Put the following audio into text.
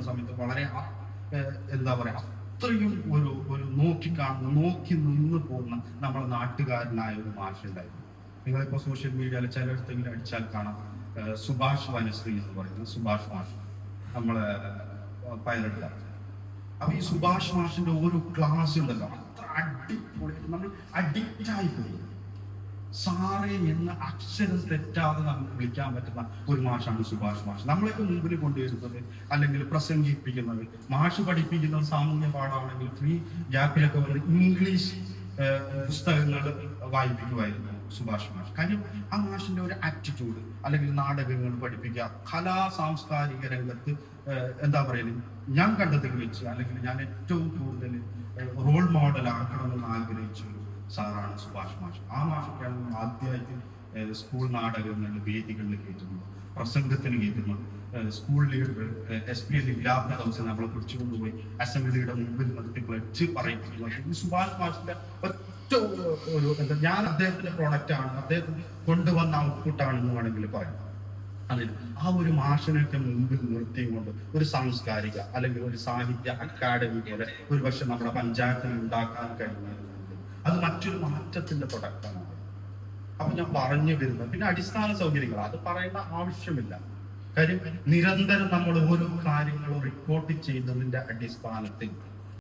പഠിക്കുന്ന സമയത്ത് വളരെ എന്താ പറയാ, അത്രയും ഒരു നോക്കി നിന്ന് പോകുന്ന നമ്മളെ നാട്ടുകാരനായ ഒരു മാഷുണ്ടായിരുന്നു. നിങ്ങളിപ്പോ സോഷ്യൽ മീഡിയയിൽ ചിലയിടത്തെങ്കിലും അടിച്ചാൽ കാണാം, സുഭാഷ് വനശ്രീ എന്ന് പറയുന്ന സുഭാഷ് മാഷ്, നമ്മളെ പൈലറ്റ്. അപ്പൊ ഈ സുഭാഷ് മാഷിന്റെ ഓരോ ക്ലാസ് ഉണ്ടല്ലോ, അത്ര അടിപൊളി, നമ്മൾ അഡിക്റ്റ് ആയി പോയി. സാറേ എന്ന് അക്ഷരം തെറ്റാതെ നമുക്ക് വിളിക്കാൻ പറ്റുന്ന ഒരു മാഷാണ് സുഭാഷ് മാഷ്. നമ്മളൊക്കെ മുമ്പിൽ കൊണ്ടുവരുന്നത് അല്ലെങ്കിൽ പ്രസംഗിപ്പിക്കുന്നത്, മാഷ് പഠിപ്പിക്കുന്നത് സാമൂഹ്യ പാഠമാണെങ്കിൽ ഫ്രീ ഗ്യാപ്പിലൊക്കെ വന്ന് ഇംഗ്ലീഷ് പുസ്തകങ്ങൾ വായിപ്പിക്കുമായിരുന്നു സുഭാഷ് മാഷ്. കാര്യം ആ മാഷിന്റെ ഒരു ആറ്റിറ്റ്യൂഡ്, അല്ലെങ്കിൽ നാടകങ്ങൾ പഠിപ്പിക്കുക, കലാ സാംസ്കാരിക രംഗത്ത് എന്താ പറയുന്നത്, ഞാൻ കണ്ടതിൽ വെച്ച് അല്ലെങ്കിൽ ഞാൻ ഏറ്റവും കൂടുതൽ റോൾ മോഡൽ ആക്കണമെന്ന് ആഗ്രഹിച്ചു സാറാണ് സുഭാഷ് മാഷ്. ആ മാഷൊക്കെയാണ് നമ്മൾ ആദ്യമായിട്ട് സ്കൂൾ നാടകങ്ങളിൽ വേദികളിൽ കയറ്റുന്നത്, പ്രസംഗത്തിന് കയറ്റുന്നത്. സ്കൂൾ ലീഡർ SPL ഇല്ലാത്ത ദിവസം നമ്മളെ പിടിച്ചുകൊണ്ടുപോയി അസംബ്ലിയുടെ മുമ്പിൽ നിർത്തി പ്ലഡ്ജ് പറയിപ്പിക്കുന്നത് ഈ സുഭാഷ് മാഷിന്റെ ഒറ്റ ഒരു ഞാൻ അദ്ദേഹത്തിന്റെ പ്രൊഡക്റ്റ് ആണ്, അദ്ദേഹത്തിന് കൊണ്ടുവന്ന ഔട്ട്പുട്ടാണെന്ന് വേണമെങ്കിൽ പറയാം. അതിന് ആ ഒരു മാഷിനൊക്കെ മുമ്പിൽ നിർത്തിക്കൊണ്ട് ഒരു സാംസ്കാരിക അല്ലെങ്കിൽ ഒരു സാഹിത്യ അക്കാദമി പോലെ ഒരു പക്ഷെ നമ്മുടെ പഞ്ചായത്തിന് ഉണ്ടാക്കാൻ കഴിയുന്നത് അത് മറ്റൊരു മാറ്റത്തിന്റെ പ്രൊഡക്റ്റാണ്. അപ്പൊ ഞാൻ പറഞ്ഞു വരുന്നത് പിന്നെ അടിസ്ഥാന സൗകര്യങ്ങൾ അത് പറയേണ്ട ആവശ്യമില്ല. കാര്യം നിരന്തരം നമ്മൾ ഓരോ കാര്യങ്ങളും റിപ്പോർട്ട് ചെയ്യുന്നതിന്റെ അടിസ്ഥാനത്തിൽ